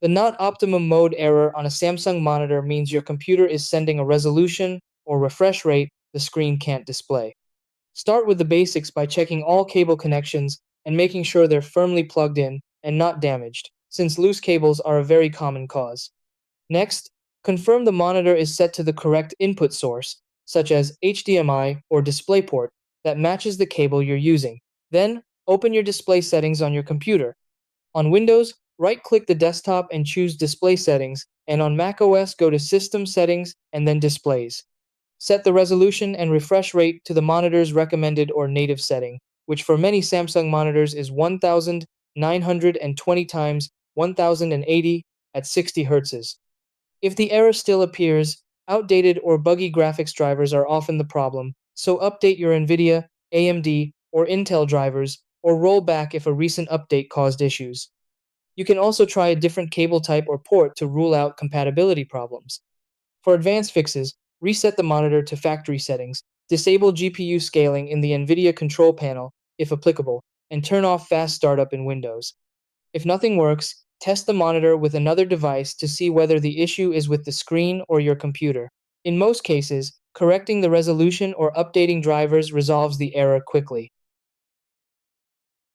The not optimum mode error on a Samsung monitor means your computer is sending a resolution or refresh rate the screen can't display. Start with the basics by checking all cable connections and making sure they're firmly plugged in and not damaged, since loose cables are a very common cause. Next, confirm the monitor is set to the correct input source, such as HDMI or DisplayPort, that matches the cable you're using. Then, open your display settings on your computer. On Windows, right-click the desktop and choose Display Settings, and on macOS, go to System Settings and then Displays. Set the resolution and refresh rate to the monitor's recommended or native setting, which for many Samsung monitors is 1920 times 1080 at 60 Hz. If the error still appears, outdated or buggy graphics drivers are often the problem, so update your NVIDIA, AMD, or Intel drivers, or roll back if a recent update caused issues. You can also try a different cable type or port to rule out compatibility problems. For advanced fixes, reset the monitor to factory settings, disable GPU scaling in the NVIDIA control panel, if applicable, and turn off fast startup in Windows. If nothing works, test the monitor with another device to see whether the issue is with the screen or your computer. In most cases, correcting the resolution or updating drivers resolves the error quickly.